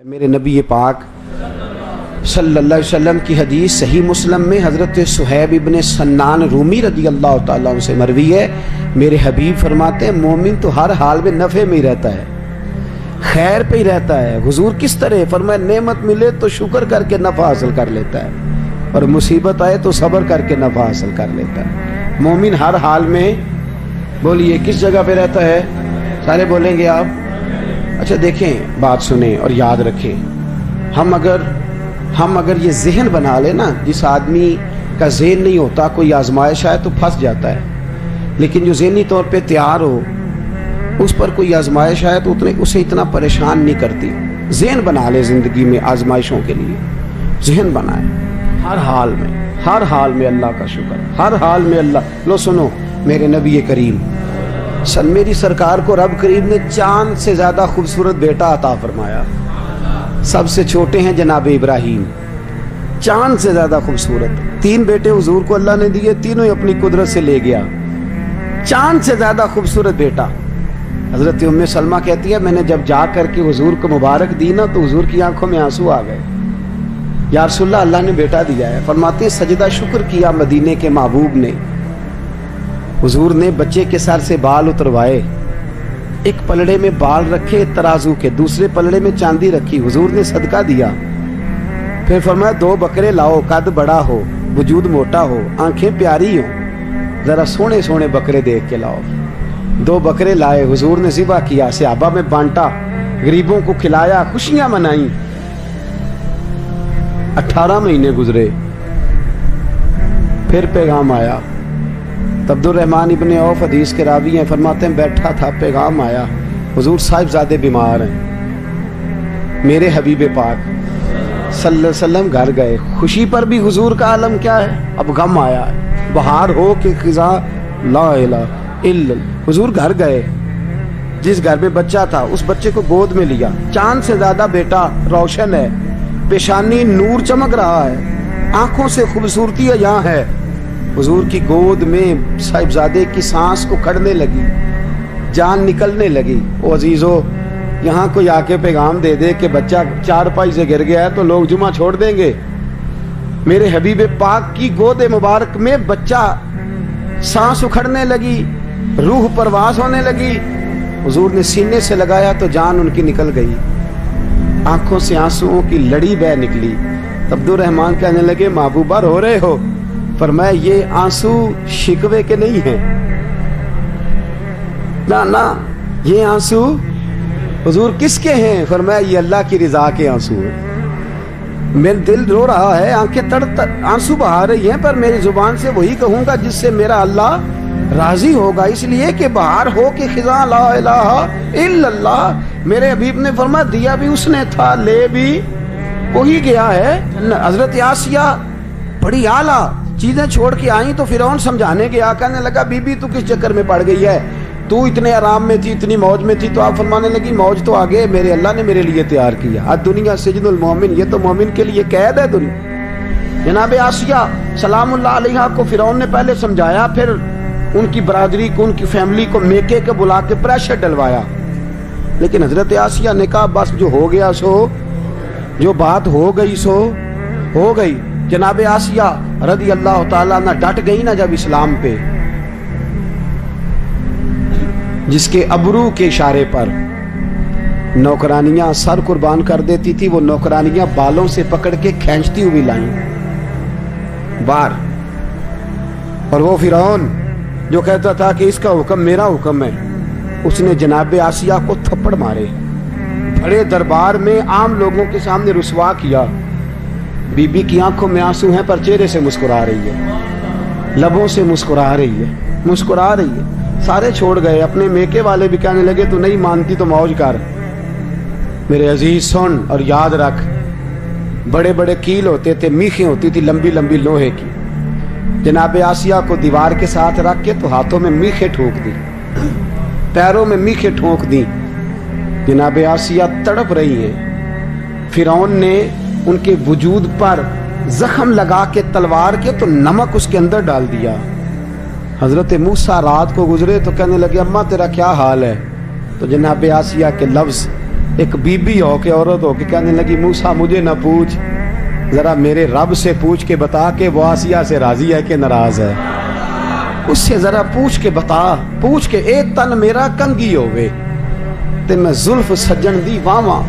میرے نبی پاک صلی اللہ علیہ وسلم کی حدیث صحیح مسلم میں حضرت صہیب ابن سنان رومی رضی اللہ تعالیٰ عنہ سے مروی ہے، میرے حبیب فرماتے ہیں مومن تو ہر حال میں نفع میں ہی رہتا ہے، خیر پہ ہی رہتا ہے۔ حضور کس طرح فرمایا نعمت ملے تو شکر کر کے نفع حاصل کر لیتا ہے اور مصیبت آئے تو صبر کر کے نفع حاصل کر لیتا ہے۔ مومن ہر حال میں، بولیے کس جگہ پہ رہتا ہے؟ سارے بولیں گے آپ؟ اچھا دیکھیں، بات سنیں اور یاد رکھیں، ہم اگر یہ ذہن بنا لیں نا، جس آدمی کا ذہن نہیں ہوتا کوئی آزمائش آئے تو پھنس جاتا ہے، لیکن جو ذہنی طور پہ تیار ہو اس پر کوئی آزمائش آئے تو اسے اتنا پریشان نہیں کرتی۔ ذہن بنا لے زندگی میں آزمائشوں کے لیے، ذہن بنائے ہر حال میں اللہ کا شکر، ہر حال میں اللہ۔ لو سنو، میرے نبی کریم میری سرکار کو رب کریم نے چاند سے زیادہ خوبصورت بیٹا عطا فرمایا۔ سب سے چھوٹے ہیں جناب ابراہیم، چاند سے زیادہ خوبصورت۔ 3 بیٹے حضور کو اللہ نے دیے، تینوں ہی اپنی قدرت سے لے گیا۔ چاند سے زیادہ خوبصورت بیٹا۔ حضرت ام سلمہ کہتی ہے میں نے جب جا کر کے حضور کو مبارک دی نا تو حضور کی آنکھوں میں آنسو آ گئے۔ یا رسول اللہ، اللہ نے بیٹا دیا ہے۔ فرماتے ہیں سجدہ شکر کیا مدینے کے محبوب نے۔ حضور نے بچے کے سر سے بال اتروائے، ایک پلڑے میں بال رکھے ترازو کے، دوسرے پلڑے میں چاندی رکھی، حضور نے صدقہ دیا۔ پھر فرمایا 2 بکرے لاؤ، قد بڑا ہو، وجود موٹا ہو، آنکھیں پیاری ہو، ذرا سونے سونے بکرے دیکھ کے لاؤ۔ 2 بکرے لائے، حضور نے ذبح کیا، صحابہ میں بانٹا، غریبوں کو کھلایا، خوشیاں منائیں۔ 18 مہینے گزرے، پھر پیغام آیا۔ عبد الرحمن ابن عوف حدیث کے راوی ہیں، فرماتے ہیں بیٹھا تھا، پیغام آیا حضور صاحبزادے بیمار ہیں۔ میرے حبیب پاک صلی اللہ علیہ وسلم گھر گئے، خوشی پر بھی حضور کا عالم کیا ہے، اب غم آیا ہے، بہار ہو کہ خزاں لا الہ الا اللہ۔ حضور گھر گئے، جس گھر میں بچہ تھا اس بچے کو گود میں لیا، چاند سے زیادہ بیٹا، روشن ہے، پیشانی نور چمک رہا ہے، آنکھوں سے خوبصورتی یہاں ہے۔ حضور کی گود میں صاحبزادے کی سانس اکھڑنے لگی، جان نکلنے لگی۔ او عزیزو، یہاں کوئی آ کے پیغام دے دے کہ بچہ 4 پائی سے گر گیا ہے تو لوگ جمعہ چھوڑ دیں گے۔ میرے حبیب پاک کی گود مبارک میں بچہ، سانس اکھڑنے لگی، روح پرواز ہونے لگی۔ حضور نے سینے سے لگایا تو جان ان کی نکل گئی، آنکھوں سے آنسوؤں کی لڑی بہ نکلی۔ عبد الرحمن کہنے لگے محبوبہ رو رہے ہو؟ فرمایا یہ آنسو شکوے کے نہیں ہیں، نہ یہ آنسو حضور کس کے ہیں؟ فرمایا یہ اللہ کی رضا کے آنسو ہیں۔ میرا دل رو رہا ہے، آنکھیں آنسو بہا رہی ہیں، پر میری زبان سے وہی کہوں گا جس سے میرا اللہ راضی ہوگا، اس لیے کہ بہار ہو کہ خزاں لا الہ الا اللہ۔ میرے حبیب نے فرمایا دیا بھی اس نے تھا، لے بھی وہی گیا ہے۔ حضرت آسیہ بڑی اعلیٰ چیزیں چھوڑ کے آئیں تو فرعون سمجھانے گیا، کہنے لگا بی بی تو کس چکر میں پڑ گئی ہے، تو اتنے آرام میں تھی، اتنی موج میں تھی، تو آپ فرمانے لگی موج تو آگے میرے اللہ نے میرے لیے تیار کیا۔ الدنیا سجن المومن، یہ تو مومن کے لیے قید ہے دنیا۔ جناب آسیہ سلام اللہ علیہا کو فرعون نے پہلے سمجھایا، پھر ان کی برادری کو، ان کی فیملی کو میکے کے بلا کے پریشر ڈلوایا، لیکن حضرت آسیہ نے کہا بس جو ہو گیا سو، جو بات ہو گئی سو ہو گئی۔ جناب آسیہ رضی اللہ تعالیٰ عنہ ڈٹ گئی نا جب اسلام پہ، جس کے ابرو کے اشارے پر نوکرانیاں سر قربان کر دیتی تھی، وہ نوکرانیاں بالوں سے پکڑ کے کھینچتی ہوئی لائیں بار، اور وہ فرعون جو کہتا تھا کہ اس کا حکم میرا حکم ہے، اس نے جناب آسیہ کو تھپڑ مارے، بڑے دربار میں عام لوگوں کے سامنے رسوا کیا۔ بی بی کی آنکھوں میں آنسو ہیں پر چہرے سے مسکرا رہی ہے، لبوں سے مسکرا رہی ہے۔ سارے چھوڑ گئے، اپنے میکے والے بھی کہنے لگے تو نہیں مانتی تو موج کر۔ میرے عزیز سن اور یاد رکھ، بڑے بڑے کیل ہوتے تھے، میخیں ہوتی تھی لمبی لمبی لوہے کی۔ جناب آسیہ کو دیوار کے ساتھ رکھ کے تو ہاتھوں میں میخیں ٹھونک دی، پیروں میں میخیں ٹھونک دی۔ جناب آسیہ تڑپ رہی ہیں، فرعون نے ان کے وجود پر زخم لگا کے تلوار کے تو نمک اس کے اندر ڈال دیا۔ حضرت موسیٰ رات کو گزرے تو کہنے لگے اماں تیرا کیا حال ہے؟ تو جناب آسیہ کے لفظ ایک بیوی ہو کے عورت ہو کے کہنے لگی موسیٰ مجھے نہ پوچھ، ذرا میرے رب سے پوچھ کے بتا کہ وہ آسیہ سے راضی ہے کہ ناراض ہے، اس سے ذرا پوچھ کے بتا، پوچھ کے اے تن میرا کنگی ہوئے تے میں زلف سجن دی واواں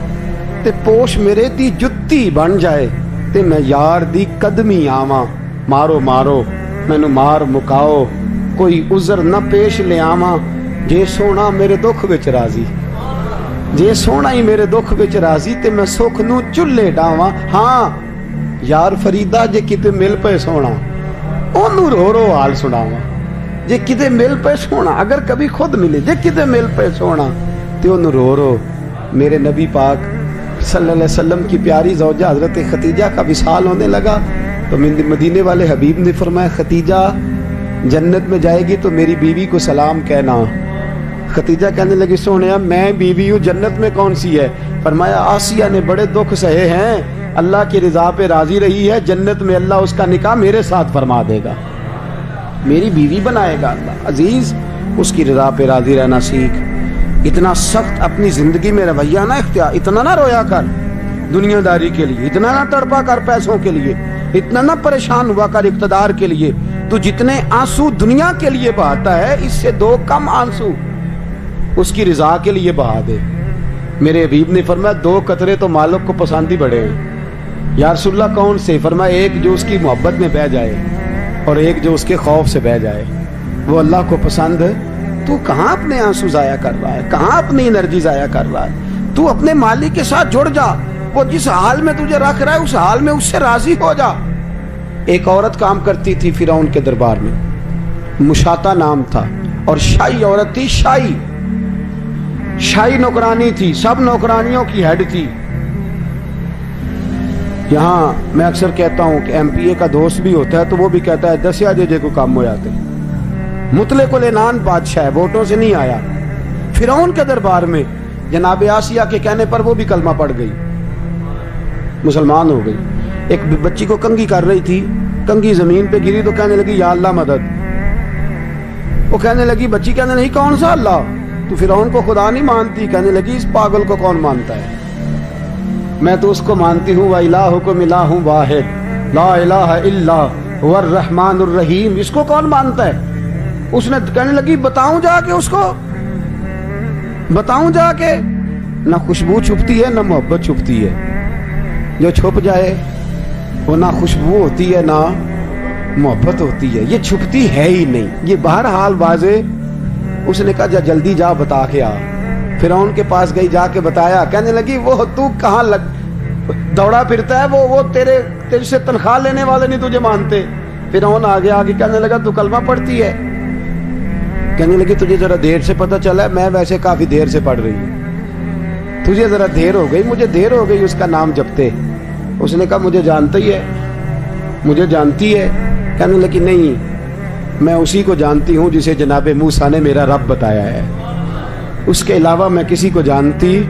تے پوش میرے دی جتی بن جائے تے میں یار دی قدمی آواں، مارو مارو مینو مار مکاؤ کوئی عذر نہ پیش لے آواں، جے سونا میرے دکھ وچ راضی، جے سونا ہی میرے دکھ وچ راضی تے میں سکھ نو چلے ڈاواں، ہاں یار فریدا جے کتے مل پے سونا اونوں رو رو حال سناواں، جے کتے مل پے سونا اگر کبھی خود ملے، جے کتے مل پے سونا تے اونوں رو رو۔ میرے نبی پاک صلی اللہ علیہ وسلم کی پیاری زوجہ حضرت خدیجہ کا وصال ہونے لگا تو مدینے والے حبیب نے فرمایا خدیجہ جنت میں جائے گی تو میری بیوی کو سلام کہنا۔ خدیجہ کہنے لگی سونیا میں بیوی ہوں، جنت میں کون سی ہے؟ فرمایا آسیہ نے بڑے دکھ سہے ہیں، اللہ کی رضا پہ راضی رہی ہے، جنت میں اللہ اس کا نکاح میرے ساتھ فرما دے گا، میری بیوی بنائے گا اللہ۔ عزیز اس کی رضا پہ راضی رہنا سیکھ، اتنا سخت اپنی زندگی میں رویہ نہ اختیار، اتنا نہ رویا کر دنیا داری کے لیے، اتنا نہ تڑپا کر پیسوں کے لیے، اتنا نہ پریشان ہوا کر اقتدار کے لیے۔ تو جتنے آنسو دنیا کے لیے بہاتا ہے اس سے 2 کم آنسو اس کی رضا کے لیے بہا دے۔ میرے حبیب نے فرمایا 2 قطرے تو مالک کو پسند ہی بڑے ہیں۔ یا رسول اللہ کون سے؟ فرمایا ایک جو اس کی محبت میں بہہ جائے اور ایک جو اس کے خوف سے بہہ جائے، وہ اللہ کو پسند ہے۔ تو کہاں اپنے آنسو ضائع کر رہا ہے، کہاں اپنی انرجی ضائع کر رہا ہے؟ تو اپنے مالک کے ساتھ جڑ جا، وہ جس حال میں تجھے رکھ رہا ہے اس حال میں اس سے راضی ہو جا۔ ایک عورت کام کرتی تھی فرعون کے دربار میں، مشاطہ نام تھا، اور شاہی عورت تھی، شاہی نوکرانی تھی، سب نوکرانیوں کی ہیڈ تھی۔ یہاں میں اکثر کہتا ہوں کہ ایم پی اے کا دوست بھی ہوتا ہے تو وہ بھی کہتا ہے دسیا جے کو کام ہو جاتے، مطلق العنان بادشاہ ہے، ووٹوں سے نہیں آیا۔ فرعون کے دربار میں جناب آسیہ کے کہنے پر وہ بھی کلمہ پڑھ گئی، مسلمان ہو گئی۔ ایک بچی کو کنگھی کر رہی تھی، کنگھی زمین پہ گری تو کہنے لگی یا اللہ مدد۔ وہ کہنے لگی، بچی کہنے لگی کون سا اللہ؟ تو فرعون کو خدا نہیں مانتی؟ کہنے لگی اس پاگل کو کون مانتا ہے؟ میں تو اس کو مانتی ہوں، وَإِلَٰهُكُمْ إِلَٰهٌ وَاحِدٌ لَا إِلَٰهَ إِلَّا هُوَ الرَّحْمَٰنُ الرَّحِيمُ۔ اس کو کون مانتا ہے؟ اس نے کہنے لگی بتاؤں جا کے، اس کو بتاؤں جا کے؟ نہ خوشبو چھپتی ہے نہ محبت چھپتی ہے، جو چھپ جائے وہ نہ خوشبو ہوتی ہے نہ محبت ہوتی ہے، یہ چھپتی ہے ہی نہیں، یہ بہرحال واضح۔ اس نے کہا جا جلدی جا بتا کے آ۔ فرعون کے پاس گئی، جا کے بتایا، کہنے لگی وہ تو کہاں دوڑا پھرتا ہے، وہ تیرے سے تنخواہ لینے والے نہیں تجھے مانتے۔ فرعون آگے کہنے لگا تو کلمہ پڑھتی ہے؟ کہنے لگی تجھے ذرا دیر سے پتہ چلا ہے، میں ویسے کافی دیر سے پڑھ رہی ہوں، تجھے ذرا دیر ہو گئی، مجھے دیر ہو گئی اس کا نام جپتے۔ اس نے کہا مجھے جانتا ہی ہے، مجھے جانتی ہے؟ کہنے لگی نہیں، میں اسی کو جانتی ہوں جسے جناب موسیٰ نے میرا رب بتایا ہے، اس کے علاوہ میں کسی کو جانتی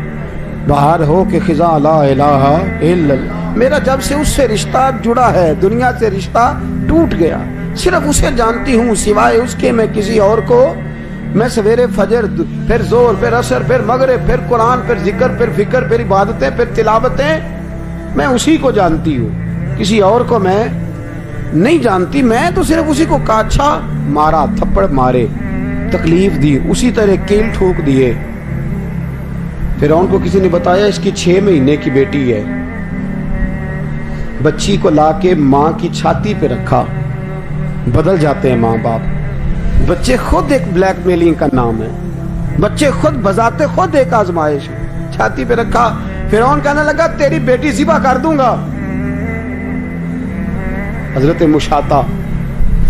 باہر ہو کہ خزاں لا الہ الا اللہ۔ میرا جب سے اس سے رشتہ جڑا ہے، دنیا سے رشتہ ٹوٹ گیا، صرف اسے جانتی ہوں، سوائے اس کے میں کسی اور کو، میں سویرے فجر، پھر زور، پھر عصر، پھر مغرب، پھر قرآن، پھر ذکر، پھر فکر، پھر عبادتیں، پھر تلاوتیں، میں اسی کو جانتی ہوں، کسی اور کو میں نہیں جانتی۔ میں تو صرف اسی کو کاچھا مارا، تھپڑ مارے، تکلیف دی، اسی طرح کیل ٹھوک دیے۔ فرعون کو کسی نے بتایا اس کی 6 مہینے کی بیٹی ہے، بچی کو لا کے ماں کی چھاتی پہ رکھا، بدل جاتے ہیں ماں باپ، بچے خود ایک بلیک میلنگ کا نام ہے، بچے خود بذات خود ایک آزمائش، چھاتی پہ رکھا۔ فرعون کہنے لگا تیری بیٹی ذبح کر دوں گا۔ حضرت مشاطہ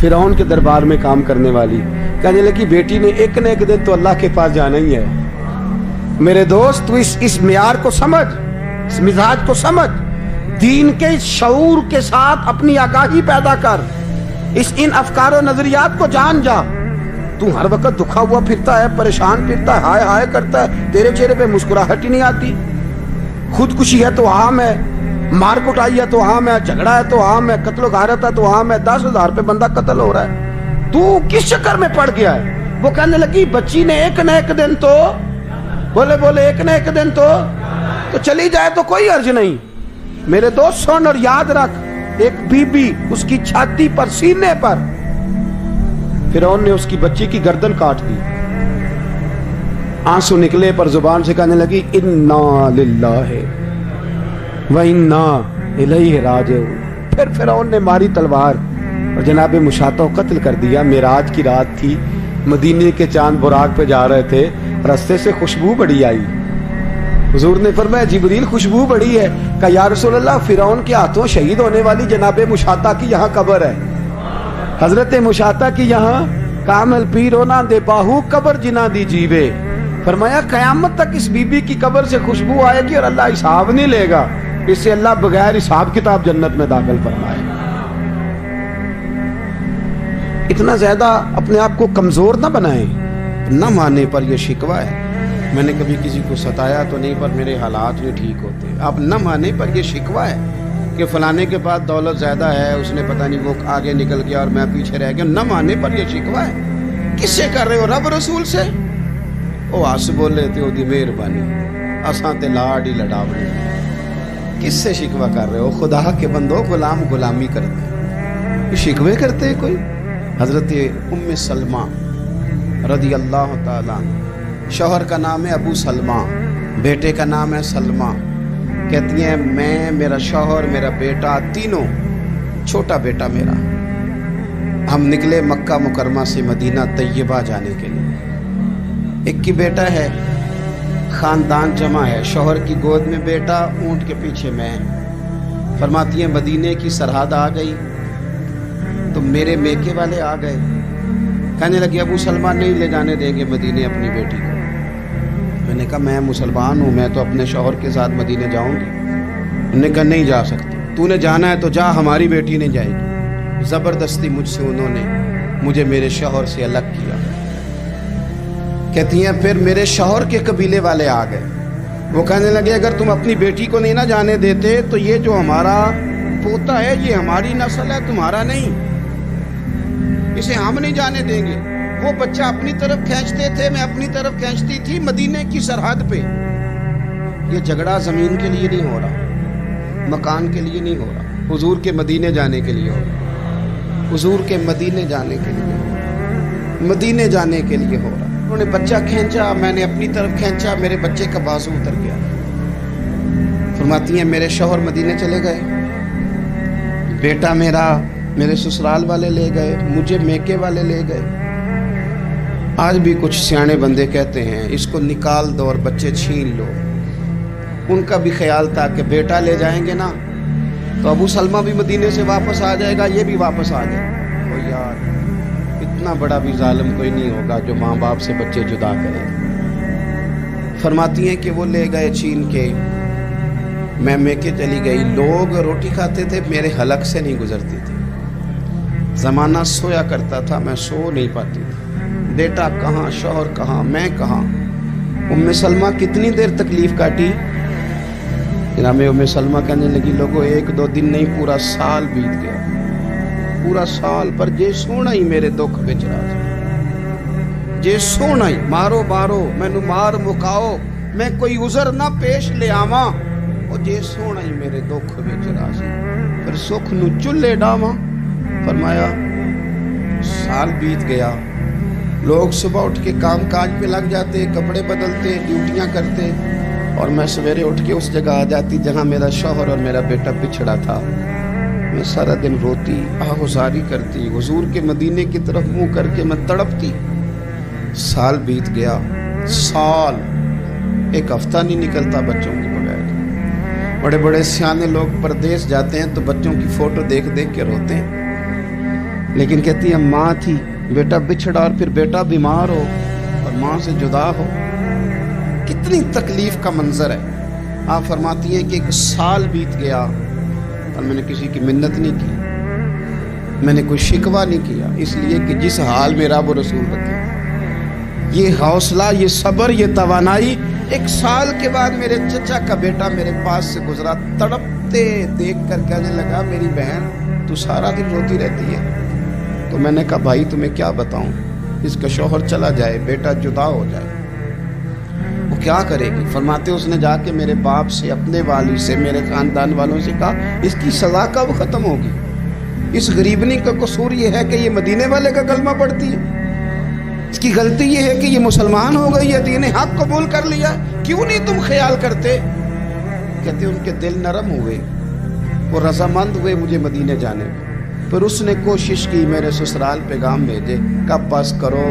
فرعون کے دربار میں کام کرنے والی کہنے لگی بیٹی نے ایک نہ ایک دن تو اللہ کے پاس جانا ہی ہے۔ میرے دوست تو اس معیار کو سمجھ، اس مزاج کو سمجھ، دین کے شعور کے ساتھ اپنی آگاہی پیدا کر، ان افکار و نظریات کو جان جا۔ تو ہر وقت دکھا ہوا پھرتا ہے، پریشان پھرتا ہے، ہائے ہائے کرتا ہے، تیرے چہرے پہ مسکراہٹ ہی نہیں آتی۔ خودکشی ہے تو عام ہے، مار کٹائی ہے تو عام ہے، جھگڑا ہے تو عام ہے، قتل و غارت ہے تو عام ہے، 10,000 پہ بندہ قتل ہو رہا ہے، تو کس چکر میں پڑ گیا ہے؟ وہ کہنے لگی بچی نے ایک نہ ایک دن تو، بولے ایک نہ ایک دن تو تو چلی جائے تو کوئی عرض نہیں. میرے دوست سن اور یاد رکھ, ایک بی بی اس کی چھاتی پر, سینے پر, فرعون نے اس کی بچی کی گردن کاٹ دی. آنسو نکلے پر زبان سے کہنے لگی انا للہ و انا الیہ راجعون. پھر فرعون نے ماری تلوار اور جناب مشاطہ کو قتل کر دیا. معراج کی رات تھی, مدینے کے چاند براق پہ جا رہے تھے, رستے سے خوشبو بڑی آئی. حضور نے فرمایا جبریل خوشبو بڑی ہے. کہا یا رسول اللہ فرعون کے ہاتھوں شہید ہونے والی جناب مشاطہ کی یہاں قبر ہے. حضرت مشاطہ کی یہاں کامل پیرونا دے باہو قبر جنا دی جیوے. فرمایا قیامت تک اس بی بی کی قبر سے خوشبو آئے گی اور اللہ حساب نہیں لے گا, اس سے اللہ بغیر حساب کتاب جنت میں داخل فرمائے. اتنا زیادہ اپنے آپ کو کمزور نہ بنائیں. نہ مانے پر یہ شکوہ ہے, میں نے کبھی کسی کو ستایا تو نہیں, پر میرے حالات نہیں ٹھیک ہوتے. آپ نہ مانے پر یہ شکوہ ہے کہ فلانے کے پاس دولت زیادہ ہے, اس نے پتہ نہیں وہ آگے نکل گیا اور میں پیچھے رہ گیا. نہ مانے پر یہ شکوہ ہے. کس سے کر رہے ہو؟ رب رسول سے. او آس بولے تے او دی مہربانی, اساں تے لاڈ ہی لڑاونے. کس سے شکوہ کر رہے ہو؟ خدا کے بندو, غلام غلامی کرتے, شکوے کرتے کوئی. حضرت ام سلمہ رضی اللہ تعالیٰ, شوہر کا نام ہے ابو سلمہ, بیٹے کا نام ہے سلمہ. کہتی ہیں میں, میرا شوہر, میرا بیٹا, تینوں, چھوٹا بیٹا میرا, ہم نکلے مکہ مکرمہ سے مدینہ طیبہ جانے کے لیے. ایک کی بیٹا ہے, خاندان جمع ہے, شوہر کی گود میں بیٹا, اونٹ کے پیچھے میں. فرماتی ہیں مدینے کی سرحد آ گئی تو میرے میکے والے آ گئے. کہنے لگے ابو سلمان نہیں لے جانے دیں گے مدینے اپنی بیٹی کو. میں نے کہا میں مسلمان ہوں, میں تو اپنے شوہر کے ساتھ مدینے جاؤں گی. انہوں نے کہا نہیں جا سکتی, تو نے جانا ہے تو جا, ہماری بیٹی نہیں جائے گی. زبردستی مجھ سے انہوں نے مجھے میرے شوہر سے الگ کیا. کہتی ہیں پھر میرے شوہر کے قبیلے والے آ گئے. وہ کہنے لگے اگر تم اپنی بیٹی کو نہیں نہ جانے دیتے تو یہ جو ہمارا پوتا ہے یہ ہماری نسل ہے, تمہارا نہیں, اسے ہم نہیں جانے دیں گے. وہ بچہ اپنی طرف کھینچتے تھے, میں اپنی طرف کھینچتی تھی. مدینے کی سرحد پہ یہ جھگڑا زمین کے لیے نہیں ہو رہا, مکان کے لیے نہیں ہو رہا, حضور کے مدینے جانے کے لیے ہو رہا. حضور کے مدینے جانے کے لیے, مدینے جانے کے لیے ہو رہا. انہوں نے بچہ کھینچا, میں نے اپنی طرف کھینچا, میرے بچے کا بازو اتر گیا. فرماتی ہیں میرے شوہر مدینے چلے گئے, بیٹا میرا میرے سسرال والے لے گئے, مجھے میکے والے لے گئے. آج بھی کچھ سیانے بندے کہتے ہیں اس کو نکال دو اور بچے چھین لو. ان کا بھی خیال تھا کہ بیٹا لے جائیں گے نا تو ابو سلمہ بھی مدینے سے واپس آ جائے گا, یہ بھی واپس آ جائے گا. او یار, اتنا بڑا بھی ظالم کوئی نہیں ہوگا جو ماں باپ سے بچے جدا کرے. فرماتی ہیں کہ وہ لے گئے چھین کے, میں میکے چلی گئی. لوگ روٹی کھاتے تھے, میرے حلق سے نہیں گزرتی تھی. زمانہ سویا کرتا تھا, میں سو نہیں پاتی تھی. بیٹا کہاں, شوہر کہاں, میں کہاں. ام سلمہ کتنی دیر تکلیف کاٹی. جناب ام سلمہ کہنے لگی لوگوں ایک دو دن نہیں, پورا سال بیت گیا, پورا سال. پر جے سونا ہی میرے دکھ وچ راضی, جے سونا ہی مارو مارو مینو مار مکاؤ, میں کوئی عذر نہ پیش لے آواں, او جے سونا ہی میرے دکھ وچ راضی. پھر سکھ نو چلے ڈاواں. فرمایا سال بیت گیا, لوگ صبح اٹھ کے کام کاج پہ لگ جاتے, کپڑے بدلتے, ڈیوٹیاں کرتے, اور میں سویرے اٹھ کے اس جگہ آ جاتی جہاں میرا شوہر اور میرا بیٹا بچھڑا تھا. میں سارا دن روتی, آہوزاری کرتی, حضور کے مدینے کی طرف منہ کر کے میں تڑپتی. سال بیت گیا, سال, ایک ہفتہ نہیں نکلتا بچوں کے بغیر. بڑے بڑے سیانے لوگ پردیس جاتے ہیں تو بچوں کی فوٹو دیکھ دیکھ کے روتے ہیں, لیکن کہتی ہے ماں تھی, بیٹا بچھڑا اور پھر بیٹا بیمار ہو اور ماں سے جدا ہو, کتنی تکلیف کا منظر ہے. آپ فرماتی ہیں کہ ایک سال بیت گیا اور میں نے کسی کی منت نہیں کی, میں نے کوئی شکوہ نہیں کیا, اس لیے کہ جس حال میں رب رسول رکھے. یہ حوصلہ, یہ صبر, یہ توانائی. ایک سال کے بعد میرے چچا کا بیٹا میرے پاس سے گزرا, تڑپتے دیکھ کر کہنے لگا میری بہن تو سارا دن روتی رہتی ہے. تو میں نے کہا بھائی تمہیں کیا بتاؤں, اس کا شوہر چلا جائے, بیٹا جدا ہو جائے, وہ کیا کرے گی؟ فرماتے اس نے جا کے میرے باپ سے، اپنے والد سے، میرے خاندان والوں سے کہا اس کی سزا کب ختم ہوگی؟ اس غریبنی کا قصور یہ ہے کہ یہ مدینے والے کا کلمہ پڑھتی ہے، اس کی غلطی یہ ہے کہ یہ مسلمان ہو گئی ہے، دین حق قبول کر لیا، کیوں نہیں تم خیال کرتے؟ کہتے ان کے دل نرم ہوئے، وہ رضامند ہوئے مجھے مدینے جانے میں۔ پھر اس نے کوشش کی میرے سسرال پیغام بھیجے، کب بس کرو،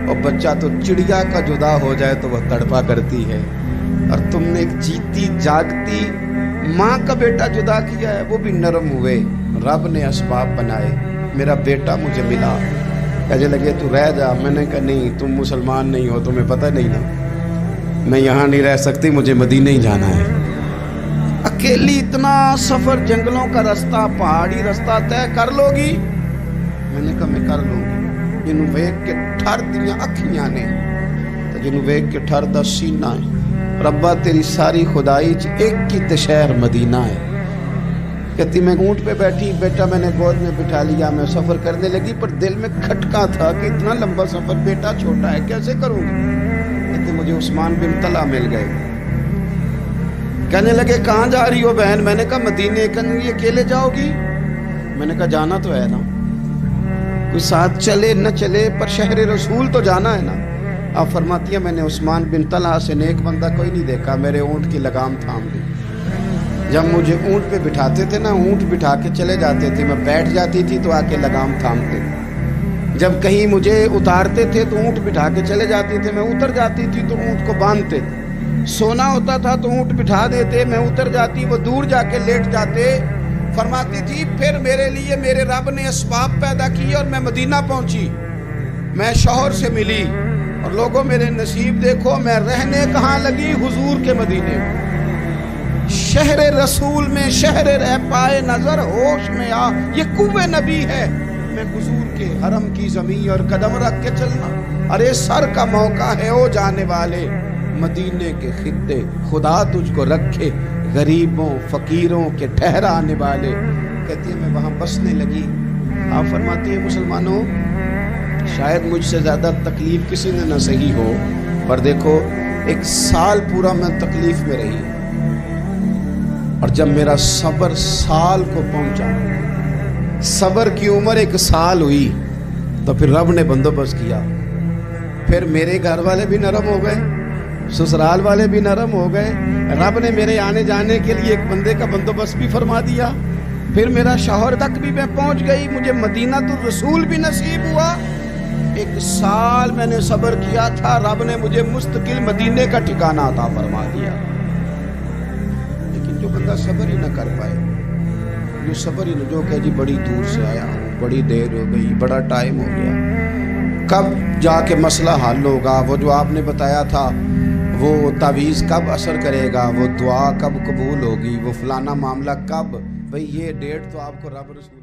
اور بچہ تو چڑیا کا جدا ہو جائے تو وہ تڑپا کرتی ہے، اور تم نے ایک جیتی جاگتی ماں کا بیٹا جدا کیا ہے۔ وہ بھی نرم ہوئے، رب نے اسباب بنائے، میرا بیٹا مجھے ملا۔ کہنے لگے تو رہ جا، میں نے کہا نہیں، تم مسلمان نہیں ہو، تمہیں پتہ نہیں نا، میں یہاں نہیں رہ سکتی، مجھے مدینہ ہی جانا ہے۔ اکیلی اتنا سفر، جنگلوں کا رستہ، پہاڑی رستہ طے کر لو گی؟ میں نے کہا میں کر لوں گی۔ جنوں ویکھ کے ٹھر دیاں اکھیاں نے تے جنوں ویکھ کے ٹھر دا سینہ ہے، ربا تیری ساری خدائی چ ایک ہی تے شہر مدینہ ہے۔ کہتی میں اونٹ پہ بیٹھی، بیٹا میں نے گود میں بٹھا لیا، میں سفر کرنے لگی، پر دل میں کھٹکا تھا کہ اتنا لمبا سفر، بیٹا چھوٹا ہے، کیسے کروں گی؟ کہتی مجھے عثمان بن طلحہ مل گئے۔ کہنے لگے کہاں جا رہی ہو بہن؟ میں نے کہا مدینے۔ کہنے لگے اکیلے جاؤ گی؟ میں نے کہا جانا تو ہے نا، کوئی ساتھ چلے نہ چلے پر شہر رسول تو جانا ہے نا۔ اب فرماتی ہے میں نے عثمان بن طلحہ سے نیک بندہ کوئی نہیں دیکھا، میرے اونٹ کی لگام تھام لی۔ جب مجھے اونٹ پہ بٹھاتے تھے نا، اونٹ بٹھا کے چلے جاتے تھے، میں بیٹھ جاتی تھی تو آ کے لگام تھامتے تھے۔ جب کہیں مجھے اتارتے تھے تو اونٹ بٹھا کے چلے جاتے تھے، میں اتر جاتی تھی تو اونٹ کو باندھتے تھے۔ سونا ہوتا تھا تو اونٹ بٹھا دیتے، میں اتر جاتی، وہ دور جا کے لیٹ جاتے۔ فرماتی تھی پھر میرے لیے میرے رب نے اسباب پیدا کیے اور میں مدینہ پہنچی، میں شوہر سے ملی، اور لوگوں میرے نصیب دیکھو، میں رہنے کہاں لگی؟ حضور کے مدینے میں، شہر رسول میں، شہر رہ پائے نظر ہوش میں آ، یہ کوہ نبی ہے، میں حضور کے حرم کی زمین اور قدم رکھ کے چلنا۔ ارے سر کا موقع ہے او جانے والے، مدینے کے خطے خدا تجھ کو رکھے، غریبوں فقیروں کے ٹھہرانے والے۔ کہتی ہے میں وہاں بسنے لگی۔ آپ فرماتی ہیں مسلمانوں، شاید مجھ سے زیادہ تکلیف کسی نے نہ سہی ہو، پر دیکھو 1 سال پورا میں تکلیف میں رہی، اور جب میرا صبر سال کو پہنچا، صبر کی عمر 1 سال ہوئی، تو پھر رب نے بندوبست کیا، پھر میرے گھر والے بھی نرم ہو گئے، سسرال والے بھی نرم ہو گئے، رب نے میرے آنے جانے کے لیے ایک بندے کا بندوبست بھی فرما دیا، پھر میرا شوہر تک بھی میں پہنچ گئی، مجھے مدینہ الرسول بھی نصیب ہوا۔ 1 سال میں نے صبر کیا تھا، رب نے مجھے مستقل مدینے کا ٹھکانہ عطا فرما دیا۔ لیکن جو بندہ صبر ہی نہ کر پائے، جو صبر ہی نہ، جو کہ جی بڑی دور سے آیا ہوں، بڑی دیر ہو گئی، بڑا ٹائم ہو گیا، کب جا کے مسئلہ حل ہوگا؟ وہ جو آپ نے بتایا تھا وہ تعویذ کب اثر کرے گا، وہ دعا کب قبول ہوگی، وہ فلانا معاملہ کب؟ بھئی یہ ڈیٹ تو آپ کو رب رسول